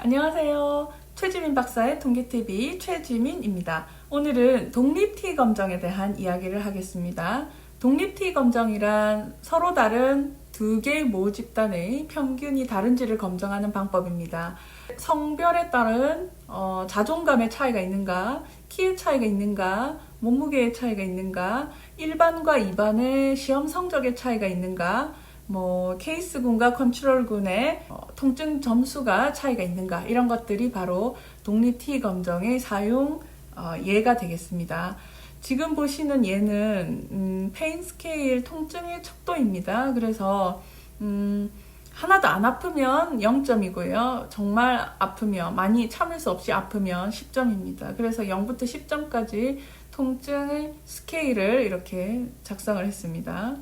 안녕하세요. 최지민 박사의 통계TV 최지민입니다. 오늘은 독립T 검정에 대한 이야기를 하겠습니다. 독립T 검정이란 서로 다른 두 개의 모 집단의 평균이 다른지를 검정하는 방법입니다. 성별에 따른 자존감의 차이가 있는가, 키의 차이가 있는가, 몸무게의 차이가 있는가, 일반과 이반의 시험 성적의 차이가 있는가, 케이스군과 컨트롤군의 통증 점수가 차이가 있는가, 이런 것들이 바로 독립T 검정의 사용 예가 되겠습니다. 지금 보시는 예는 페인 스케일 통증의 척도입니다. 그래서 하나도 안 아프면 0점이고요. 정말 아프면, 많이 참을 수 없이 아프면 10점입니다. 그래서 0부터 10점까지 통증의 스케일을 이렇게 작성을 했습니다.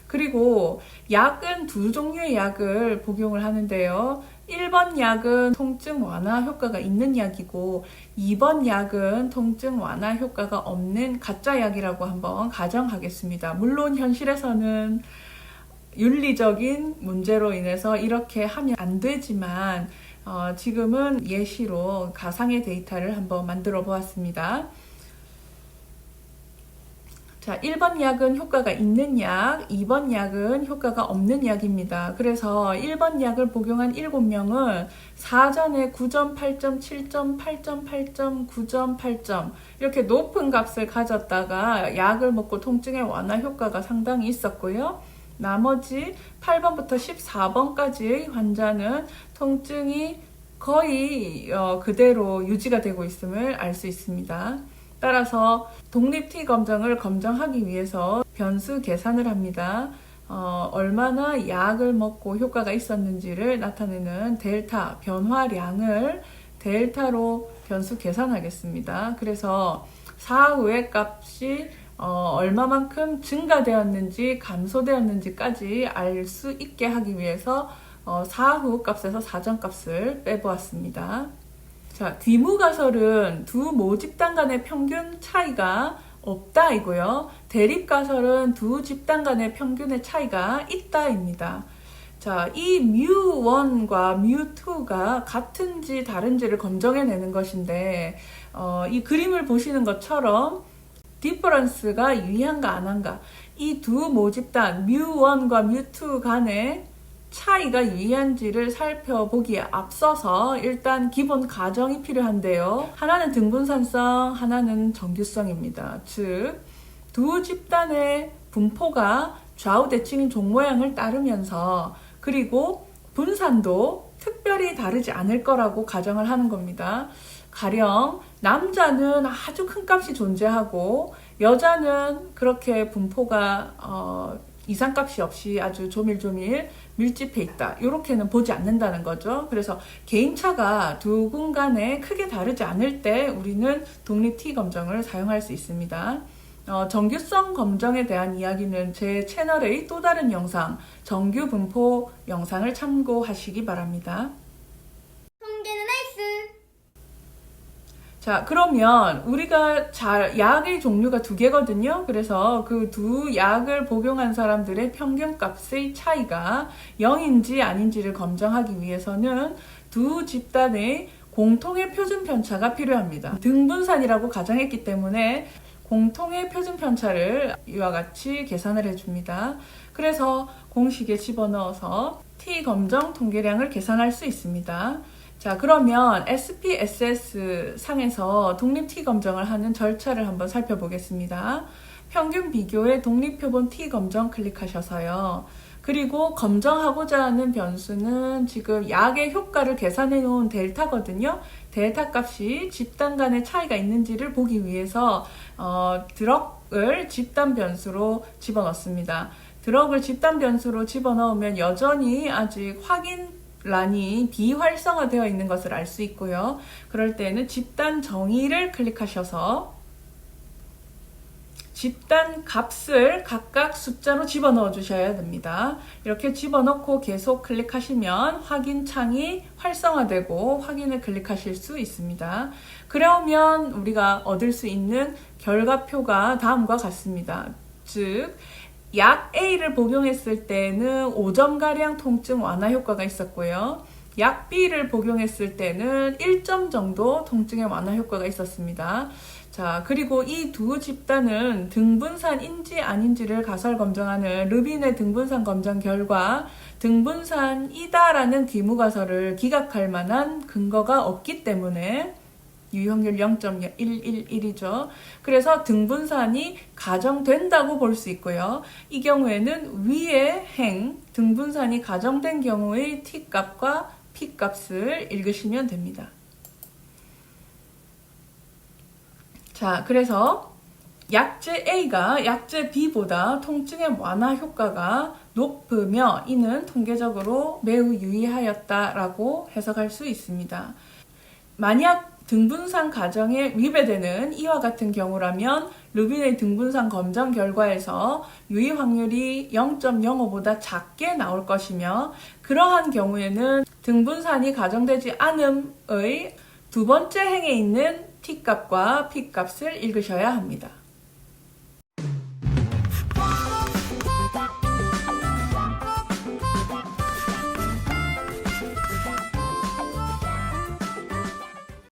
그리고 약은 두 종류의 약을 복용을 하는데요. 1번 약은 통증 완화 효과가 있는 약이고 2번 약은 통증 완화 효과가 없는 가짜 약이라고 한번 가정하겠습니다. 물론 현실에서는 윤리적인 문제로 인해서 이렇게 하면 안 되지만 지금은 예시로 가상의 데이터를 한번 만들어 보았습니다. 자, 1번 약은 효과가 있는 약, 2번 약은 효과가 없는 약입니다. 그래서 1번 약을 복용한 7명은 사전에 9점, 8점, 7점, 8점, 8점, 9점, 8점 이렇게 높은 값을 가졌다가 약을 먹고 통증의 완화 효과가 상당히 있었고요. 나머지 8번부터 14번까지의 환자는 통증이 거의 그대로 유지가 되고 있음을 알 수 있습니다. 따라서 독립T 검정을 검정하기 위해서 변수 계산을 합니다. 얼마나 약을 먹고 효과가 있었는지를 나타내는 델타, 변화량을 델타로 변수 계산하겠습니다. 그래서 사후의 값이 얼마만큼 증가되었는지 감소되었는지까지 알 수 있게 하기 위해서 사후 값에서 사전 값을 빼보았습니다. 자, 뒤무가설은 두 모집단 간의 평균 차이가 없다이고요. 대립가설은 두 집단 간의 평균의 차이가 있다입니다. 자, 이 뮤1과 뮤2가 같은지 다른지를 검정해내는 것인데 이 그림을 보시는 것처럼 디퍼런스가 유의한가 안 한가, 이 두 모집단 뮤1과 뮤2 간의 차이가 유의한지를 살펴보기에 앞서서 일단 기본 가정이 필요한데요. 하나는 등분산성, 하나는 정규성입니다. 즉, 두 집단의 분포가 좌우 대칭인 종 모양을 따르면서 그리고 분산도 특별히 다르지 않을 거라고 가정을 하는 겁니다. 가령 남자는 아주 큰 값이 존재하고 여자는 그렇게 분포가 이상값이 없이 아주 조밀조밀 밀집해 있다. 이렇게는 보지 않는다는 거죠. 그래서 개인차가 두 군 간에 크게 다르지 않을 때 우리는 독립T 검정을 사용할 수 있습니다. 정규성 검정에 대한 이야기는 제 채널의 또 다른 영상, 정규 분포 영상을 참고하시기 바랍니다. 통계는 나이스! 자, 그러면 우리가 약의 종류가 두 개거든요. 그래서 그 두 약을 복용한 사람들의 평균값의 차이가 0인지 아닌지를 검정하기 위해서는 두 집단의 공통의 표준 편차가 필요합니다. 등분산이라고 가정했기 때문에 공통의 표준 편차를 이와 같이 계산을 해줍니다. 그래서 공식에 집어넣어서 T 검정 통계량을 계산할 수 있습니다. 자, 그러면 SPSS 상에서 독립T 검정을 하는 절차를 한번 살펴보겠습니다. 평균 비교의 독립표본 T 검정 클릭하셔서요. 그리고 검정하고자 하는 변수는 지금 약의 효과를 계산해 놓은 델타거든요. 델타 값이 집단 간의 차이가 있는지를 보기 위해서 드럭을 집단 변수로 집어넣습니다. 드럭을 집단 변수로 집어넣으면 여전히 아직 확인란이 비활성화되어 있는 것을 알 수 있고요. 그럴 때는 집단 정의를 클릭하셔서 집단 값을 각각 숫자로 집어넣어 주셔야 됩니다. 이렇게 집어넣고 계속 클릭하시면 확인 창이 활성화되고 확인을 클릭하실 수 있습니다. 그러면 우리가 얻을 수 있는 결과표가 다음과 같습니다. 즉, 약 A를 복용했을 때는 5점가량 통증 완화 효과가 있었고요. 약 B를 복용했을 때는 1점 정도 통증의 완화 효과가 있었습니다. 자, 그리고 이 두 집단은 등분산인지 아닌지를 가설 검정하는 르빈의 등분산 검정 결과 등분산이다라는 기무가설을 기각할 만한 근거가 없기 때문에 유효확률 0.111이죠. 그래서 등분산이 가정된다고 볼 수 있고요. 이 경우에는 위의 행, 등분산이 가정된 경우의 T값과 P값을 읽으시면 됩니다. 자, 그래서 약제 A가 약제 B보다 통증의 완화 효과가 높으며 이는 통계적으로 매우 유의하였다라고 해석할 수 있습니다. 만약 등분산 가정에 위배되는 이와 같은 경우라면 르빈의 등분산 검정 결과에서 유의 확률이 0.05보다 작게 나올 것이며 그러한 경우에는 등분산이 가정되지 않음의 두 번째 행에 있는 T값과 P값을 읽으셔야 합니다.